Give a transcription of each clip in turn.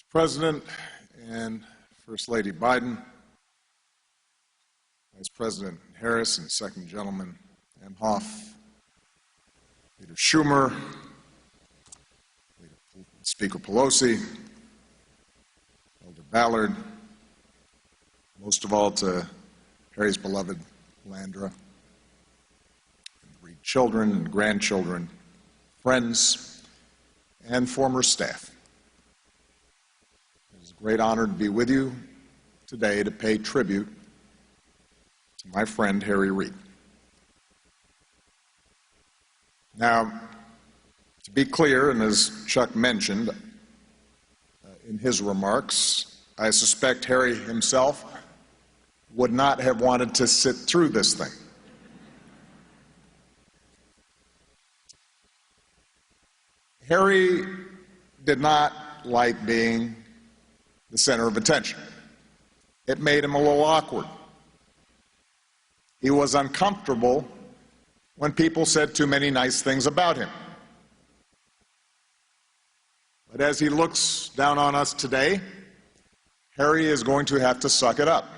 President and First Lady Biden, Vice President Harris and Second Gentleman Emhoff, Leader Schumer, Speaker Pelosi, Elder Ballard, most of all to Harry's beloved Landra, Reid children and grandchildren, friends, and former staff. It is a great honor to be with you today to pay tribute to my friend Harry Reid. Now, to be clear, and as Chuck mentioned in his remarks, I suspect Harry himself would not have wanted to sit through this thing. Harry did not like being the center of attention. It made him a little awkward. He was uncomfortable when people said too many nice things about him. But as he looks down on us today, Harry is going to have to suck it up.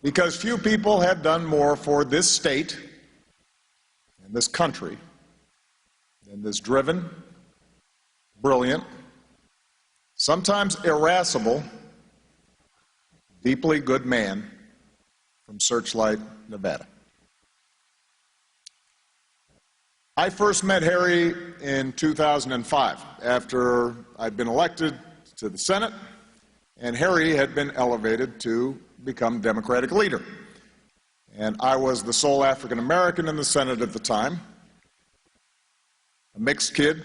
Because few people have done more for this state and this country than this driven, brilliant, sometimes irascible, deeply good man from Searchlight, Nevada. I first met Harry in 2005 after I'd been elected to the Senate, and Harry had been elevated to become Democratic leader. And I was the sole African American in the Senate at the time, a mixed kid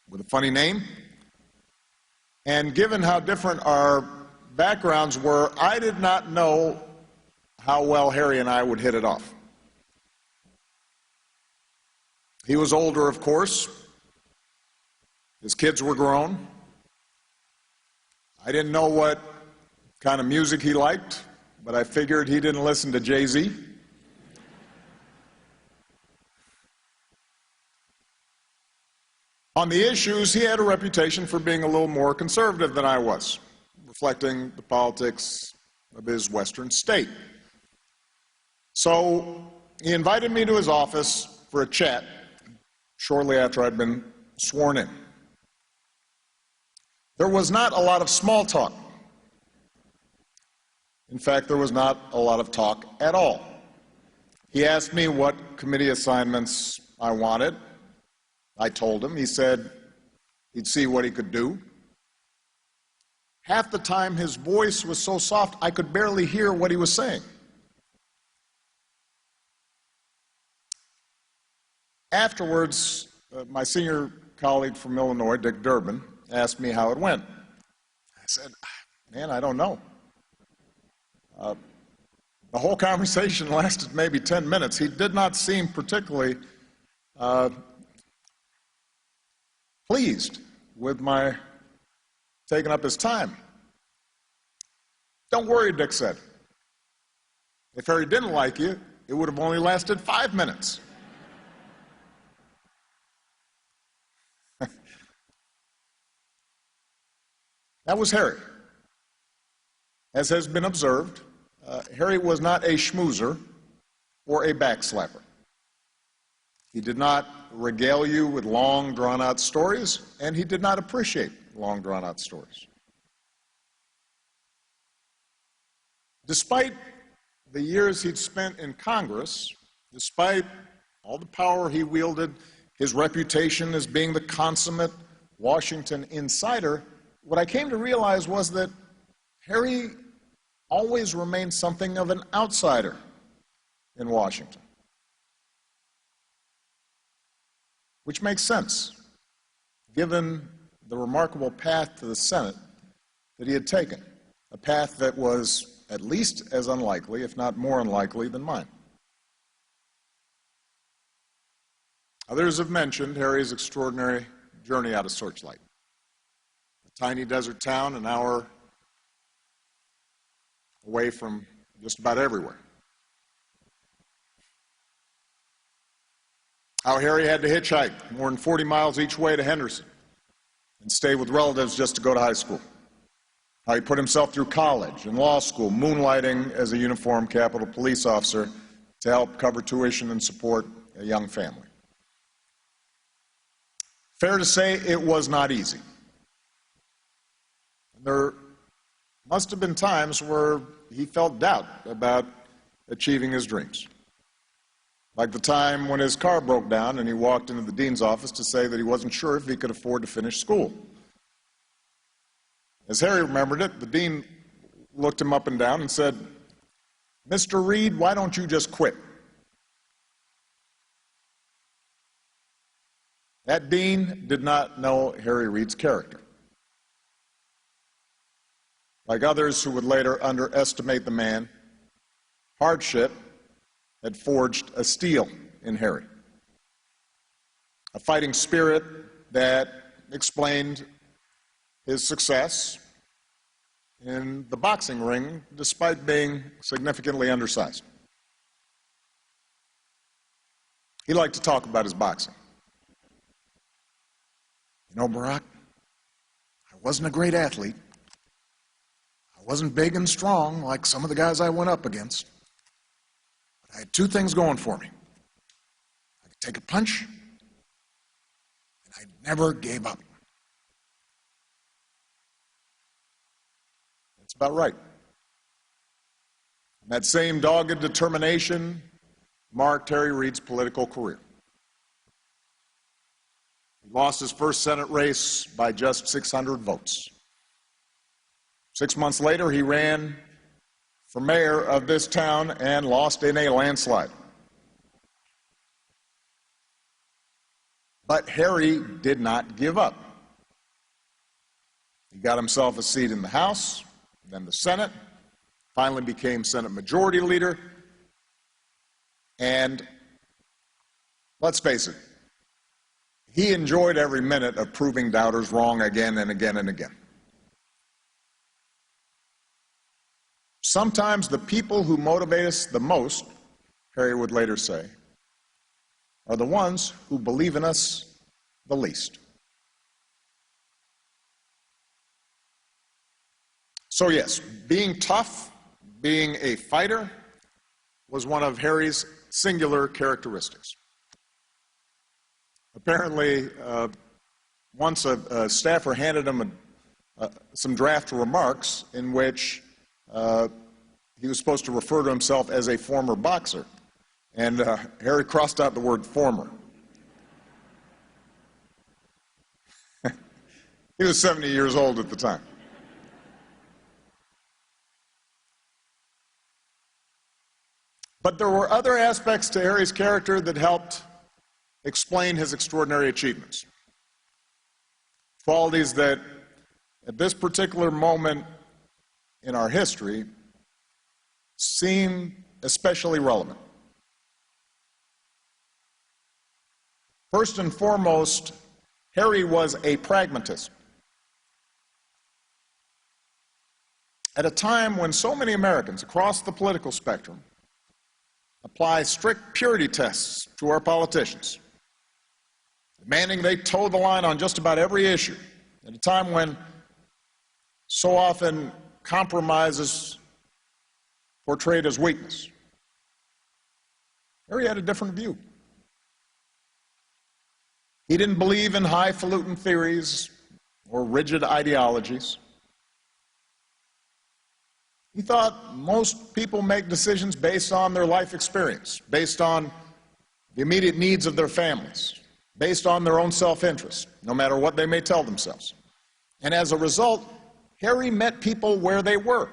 with a funny name. And given how different our backgrounds were, I did not know how well Harry and I would hit it off. He was older, of course. His kids were grown. I didn't know what kind of music he liked, but I figured he didn't listen to Jay-Z. On the issues, he had a reputation for being a little more conservative than I was, reflecting the politics of his western state. So he invited me to his office for a chat shortly after I'd been sworn in. There was not a lot of small talk. In fact, there was not a lot of talk at all. He asked me what committee assignments I wanted. I told him. He said he'd see what he could do. Half the time his voice was so soft I could barely hear what he was saying. Afterwards, my senior colleague from Illinois, Dick Durbin, asked me how it went. I said, man, I don't know. The whole conversation lasted maybe 10 minutes. He did not seem particularly pleased with my taking up his time. Don't worry, Dick said. If Harry didn't like you, it would have only lasted 5 minutes. That was Harry. As has been observed, Harry was not a schmoozer or a backslapper. He did not regale you with long, drawn-out stories, and he did not appreciate long, drawn-out stories. Despite the years he'd spent in Congress, despite all the power he wielded, his reputation as being the consummate Washington insider, what I came to realize was that Harry always remained something of an outsider in Washington. Which makes sense, given the remarkable path to the Senate that he had taken, a path that was at least as unlikely, if not more unlikely, than mine. Others have mentioned Harry's extraordinary journey out of Searchlight, a tiny desert town an hour away from just about everywhere. how Harry had to hitchhike more than 40 miles each way to Henderson and stay with relatives just to go to high school. How he put himself through college and law school, moonlighting as a uniformed Capitol Police officer to help cover tuition and support a young family. Fair to say it was not easy. There must have been times where he felt doubt about achieving his dreams. Like the time when his car broke down and he walked into the dean's office to say that he wasn't sure if he could afford to finish school. As Harry remembered it, the dean looked him up and down and said, "Mr. Reid, why don't you just quit?" That dean did not know Harry Reid's character. Like others who would later underestimate the man, hardship had forged a steel in Harry, a fighting spirit that explained his success in the boxing ring despite being significantly undersized. He liked to talk about his boxing. "You know, Barack, I wasn't a great athlete. I wasn't big and strong like some of the guys I went up against. But I had two things going for me. I could take a punch, and I never gave up." That's about right. And that same dogged determination marked Harry Reid's political career. He lost his first Senate race by just 600 votes. 6 months later, he ran for mayor of this town and lost in a landslide. But Harry did not give up. He got himself a seat in the House, then the Senate, finally became Senate Majority Leader, and let's face it, he enjoyed every minute of proving doubters wrong again and again and again. Sometimes the people who motivate us the most, Harry would later say, are the ones who believe in us the least. So yes, being tough, being a fighter, was one of Harry's singular characteristics. Apparently, once a staffer handed him some draft remarks in which he was supposed to refer to himself as a former boxer. And Harry crossed out the word former. He was 70 years old at the time. But there were other aspects to Harry's character that helped explain his extraordinary achievements. Qualities that, at this particular moment in our history, seem especially relevant. First and foremost, Harry was a pragmatist. At a time when so many Americans across the political spectrum apply strict purity tests to our politicians, demanding they toe the line on just about every issue, at a time when so often compromise is portrayed as weakness, Harry had a different view. He didn't believe in highfalutin theories or rigid ideologies. He thought most people make decisions based on their life experience, based on the immediate needs of their families, based on their own self-interest, no matter what they may tell themselves. And as a result, Harry met people where they were,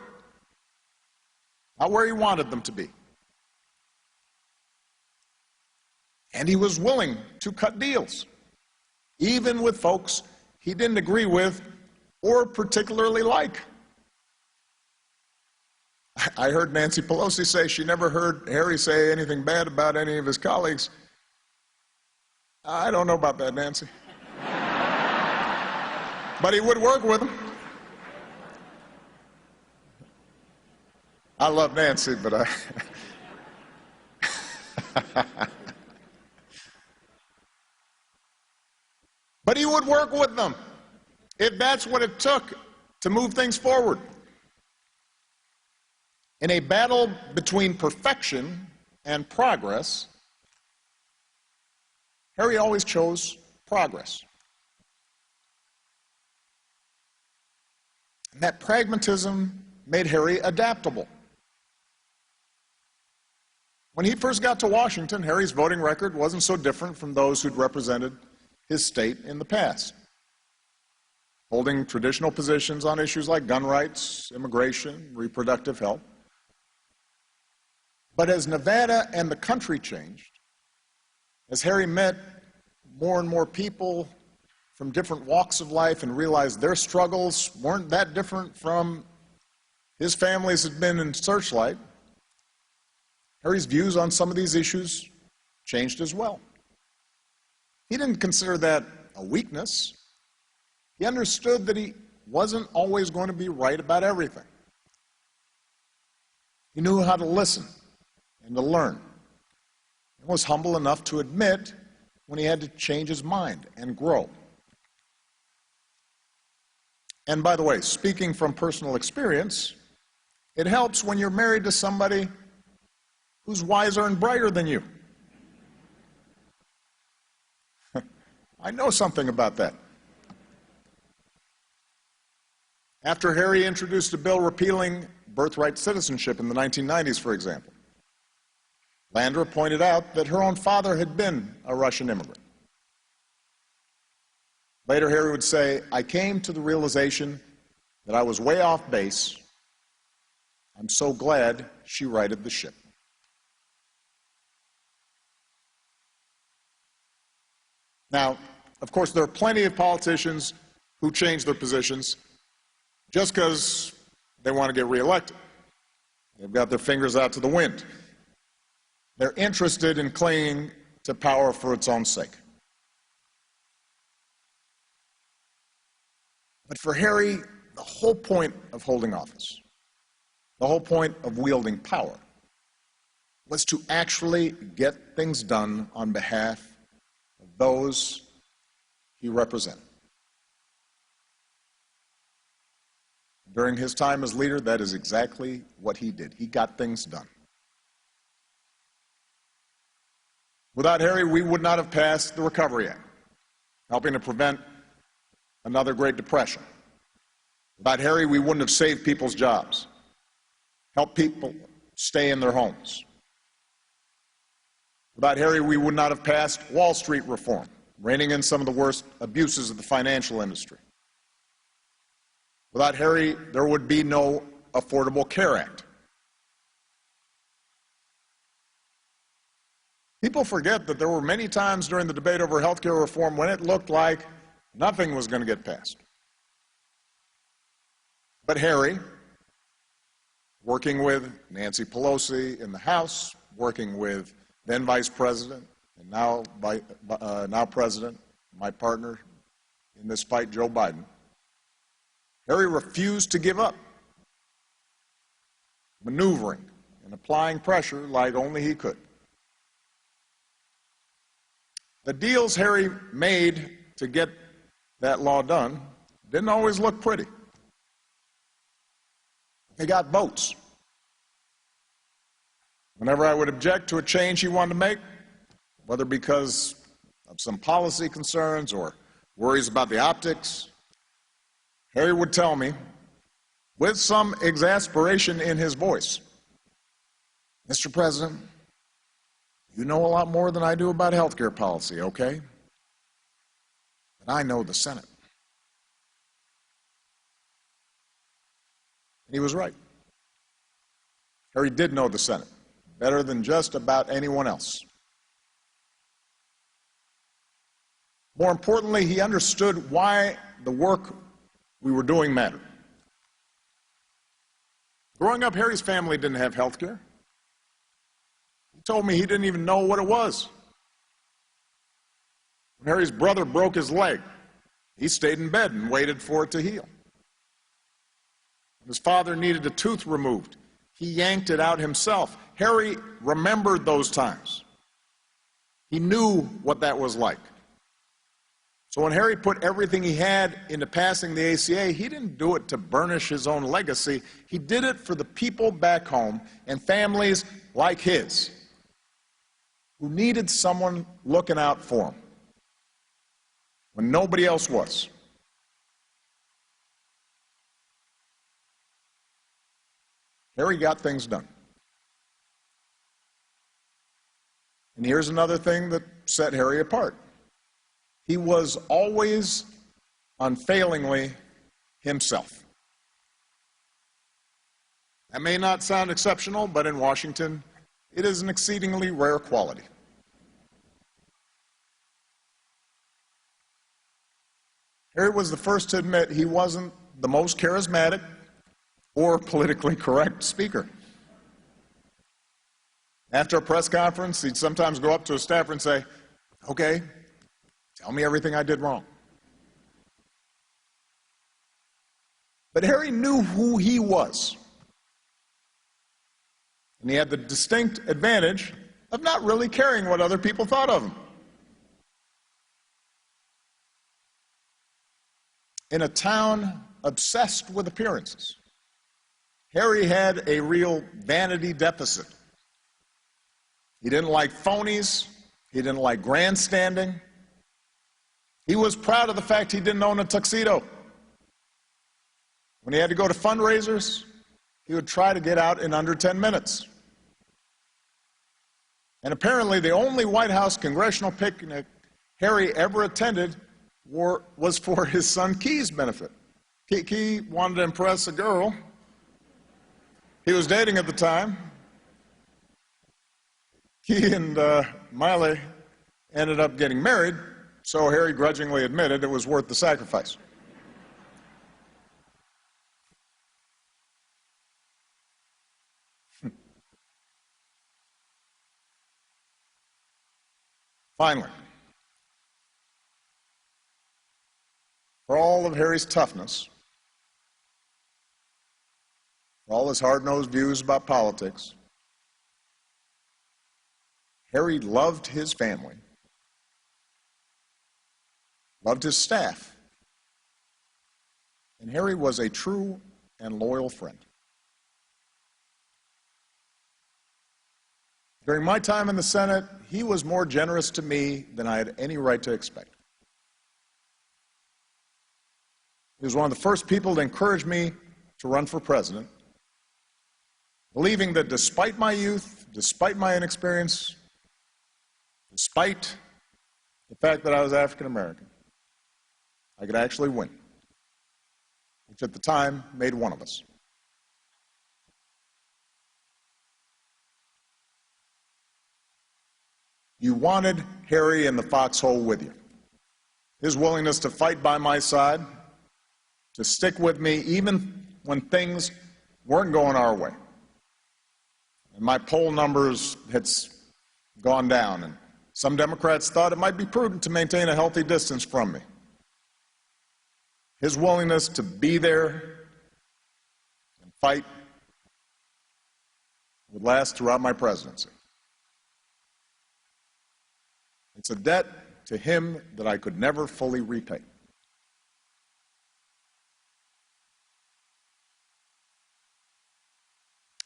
not where he wanted them to be. And he was willing to cut deals, even with folks he didn't agree with or particularly like. I heard Nancy Pelosi say she never heard Harry say anything bad about any of his colleagues. I don't know about that, Nancy. But he would work with them. I love Nancy, but But he would work with them if that's what it took to move things forward. In a battle between perfection and progress, Harry always chose progress. And that pragmatism made Harry adaptable. When he first got to Washington, Harry's voting record wasn't so different from those who'd represented his state in the past, holding traditional positions on issues like gun rights, immigration, reproductive health. But as Nevada and the country changed, as Harry met more and more people from different walks of life and realized their struggles weren't that different from his family's had been in Searchlight, Harry's views on some of these issues changed as well. He didn't consider that a weakness. He understood that he wasn't always going to be right about everything. He knew how to listen and to learn, and was humble enough to admit when he had to change his mind and grow. And by the way, speaking from personal experience, it helps when you're married to somebody who's wiser and brighter than you. I know something about that. After Harry introduced a bill repealing birthright citizenship in the 1990s, for example, Landra pointed out that her own father had been a Russian immigrant. Later, Harry would say, "I came to the realization that I was way off base. I'm so glad she righted the ship." Now, of course, there are plenty of politicians who change their positions just because they want to get reelected. They've got their fingers out to the wind. They're interested in clinging to power for its own sake. But for Harry, the whole point of holding office, the whole point of wielding power, was to actually get things done on behalf of those he represented. During his time as leader, that is exactly what he did. He got things done. Without Harry, we would not have passed the Recovery Act, helping to prevent another Great Depression. Without Harry, we wouldn't have saved people's jobs, helped people stay in their homes. Without Harry, we would not have passed Wall Street reform, reining in some of the worst abuses of the financial industry. Without Harry, there would be no Affordable Care Act. People forget that there were many times during the debate over health care reform when it looked like nothing was going to get passed. But Harry, working with Nancy Pelosi in the House, working with then Vice President and now President, my partner in this fight, Joe Biden, Harry refused to give up, maneuvering and applying pressure like only he could. The deals Harry made to get that law done didn't always look pretty. They got votes. Whenever I would object to a change he wanted to make, whether because of some policy concerns or worries about the optics, Harry would tell me, with some exasperation in his voice, "Mr. President, you know a lot more than I do about health care policy, okay? But I know the Senate." And he was right. Harry did know the Senate better than just about anyone else. More importantly, he understood why the work we were doing mattered. Growing up, Harry's family didn't have health care. He told me he didn't even know what it was. When Harry's brother broke his leg, he stayed in bed and waited for it to heal. When his father needed a tooth removed, he yanked it out himself. Harry remembered those times. He knew what that was like. So when Harry put everything he had into passing the ACA, he didn't do it to burnish his own legacy. He did it for the people back home and families like his who needed someone looking out for them when nobody else was. Harry got things done. And here's another thing that set Harry apart. He was always unfailingly himself. That may not sound exceptional, but in Washington, it is an exceedingly rare quality. Harry was the first to admit he wasn't the most charismatic or politically correct speaker. After a press conference, he'd sometimes go up to a staffer and say, "Okay, tell me everything I did wrong." But Harry knew who he was. And he had the distinct advantage of not really caring what other people thought of him. In a town obsessed with appearances, Harry had a real vanity deficit. He didn't like phonies. He didn't like grandstanding. He was proud of the fact he didn't own a tuxedo. When he had to go to fundraisers, he would try to get out in under 10 minutes. And apparently the only White House congressional picnic Harry ever attended was for his son Key's benefit. Key wanted to impress a girl he was dating at the time. Key and Miley ended up getting married, so Harry grudgingly admitted it was worth the sacrifice. Finally, for all of Harry's toughness, for all his hard-nosed views about politics, Harry loved his family, loved his staff, and Harry was a true and loyal friend. During my time in the Senate, he was more generous to me than I had any right to expect. He was one of the first people to encourage me to run for president, believing that despite my youth, despite my inexperience, despite the fact that I was African American, I could actually win, which at the time made one of us. You wanted Harry in the foxhole with you. His willingness to fight by my side, to stick with me even when things weren't going our way. And my poll numbers had gone down, and some Democrats thought it might be prudent to maintain a healthy distance from me. His willingness to be there and fight would last throughout my presidency. It's a debt to him that I could never fully repay.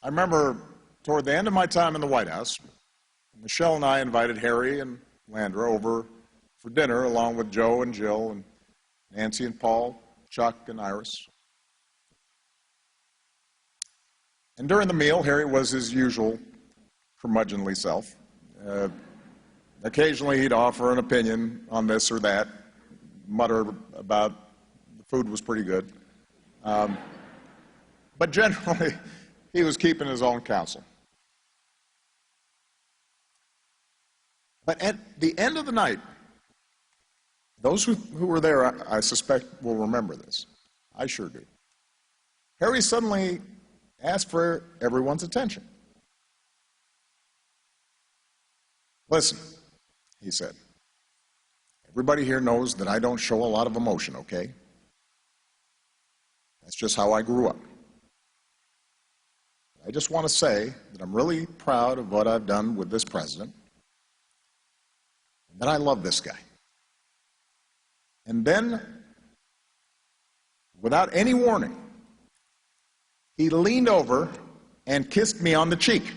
I remember toward the end of my time in the White House, Michelle and I invited Harry and Landra over for dinner along with Joe and Jill and Nancy and Paul, Chuck and Iris. And during the meal, Harry was his usual curmudgeonly self. Occasionally he'd offer an opinion on this or that, mutter about the food was pretty good. But generally, he was keeping his own counsel. But at the end of the night, those who were there, I suspect, will remember this. I sure do. Harry suddenly asked for everyone's attention. "Listen," he said, "everybody here knows that I don't show a lot of emotion, okay? That's just how I grew up. I just want to say that I'm really proud of what I've done with this president, and that I love this guy. And then, without any warning, he leaned over and kissed me on the cheek.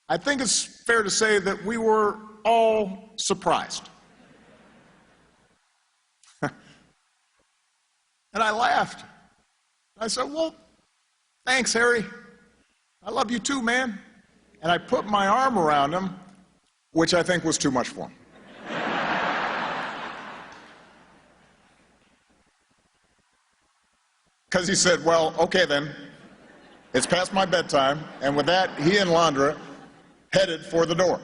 I think it's fair to say that we were all surprised. And I laughed. I said, "Well, thanks, Harry. I love you too, man." And I put my arm around him, which I think was too much for him. Because he said, "Well, okay then, it's past my bedtime." And with that, he and Landra headed for the door.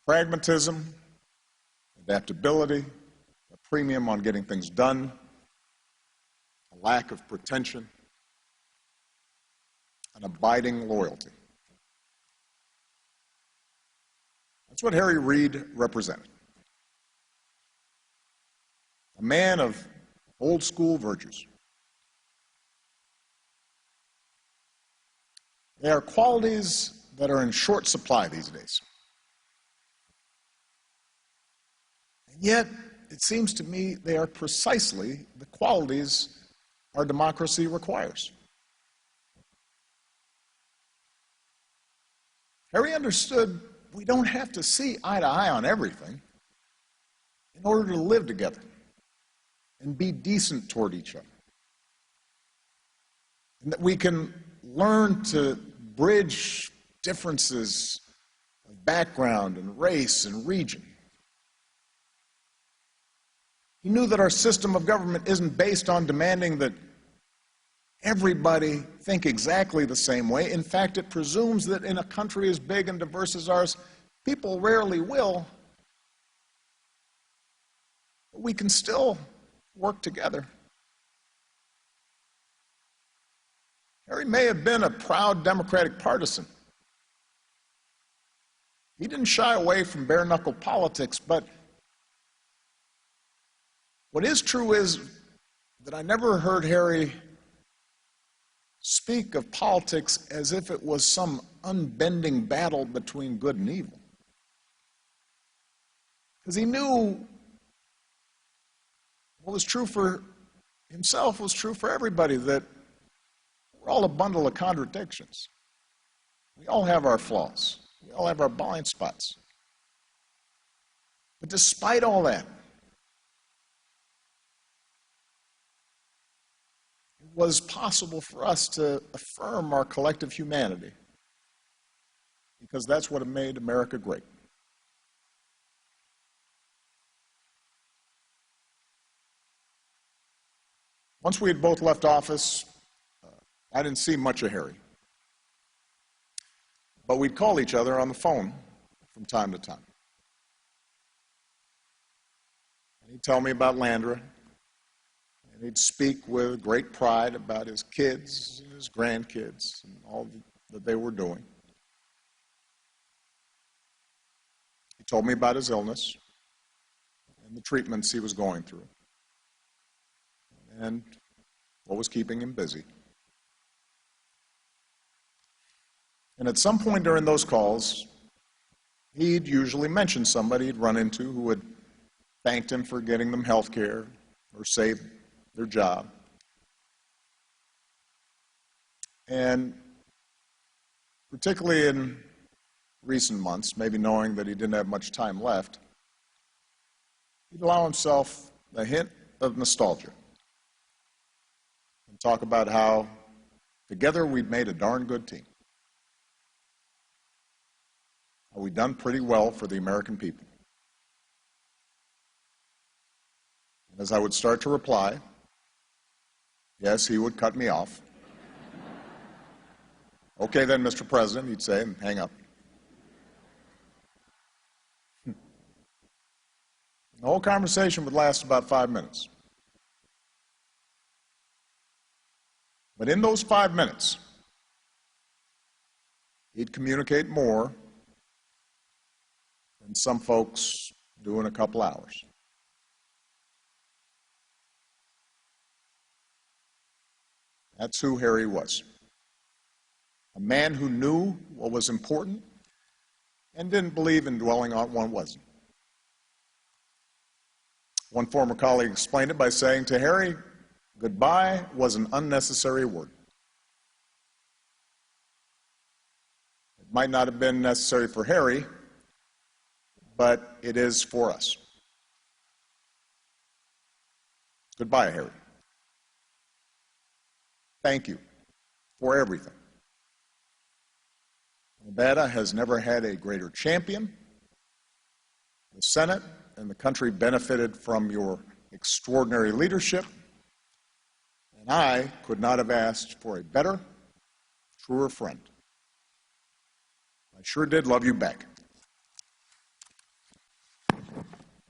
Pragmatism, adaptability, a premium on getting things done, a lack of pretension, an abiding loyalty. That's what Harry Reid represented. A man of old school virtues. They are qualities that are in short supply these days. And yet, it seems to me they are precisely the qualities our democracy requires. Harry understood we don't have to see eye to eye on everything in order to live together and be decent toward each other. And that we can learn to bridge differences of background and race and region. He knew that our system of government isn't based on demanding that everybody think exactly the same way. In fact, it presumes that in a country as big and diverse as ours, people rarely will. But we can still work together. Harry may have been a proud Democratic partisan. He didn't shy away from bare-knuckle politics, but what is true is that I never heard Harry speak of politics as if it was some unbending battle between good and evil. Because he knew what was true for himself was true for everybody, that we're all a bundle of contradictions. We all have our flaws. We all have our blind spots. But despite all that, it was possible for us to affirm our collective humanity, because that's what made America great. Once we had both left office, I didn't see much of Harry. But we'd call each other on the phone from time to time. And he'd tell me about Landra, and he'd speak with great pride about his kids and his grandkids and all that they were doing. He told me about his illness and the treatments he was going through and what was keeping him busy. And at some point during those calls, he'd usually mention somebody he'd run into who had thanked him for getting them health care or saved their job. And particularly in recent months, maybe knowing that he didn't have much time left, he'd allow himself a hint of nostalgia and talk about how together we'd made a darn good team. How we'd done pretty well for the American people. And as I would start to reply, yes, he would cut me off. Okay then, Mr. President, he'd say, and hang up. The whole conversation would last about 5 minutes. But in those 5 minutes, he'd communicate more than some folks do in a couple hours. That's who Harry was. A man who knew what was important and didn't believe in dwelling on what wasn't. One former colleague explained it by saying to Harry, goodbye was an unnecessary word. It might not have been necessary for Harry, but it is for us. Goodbye, Harry. Thank you for everything. Nevada has never had a greater champion. The Senate and the country benefited from your extraordinary leadership, and I could not have asked for a better, truer friend. I sure did love you back.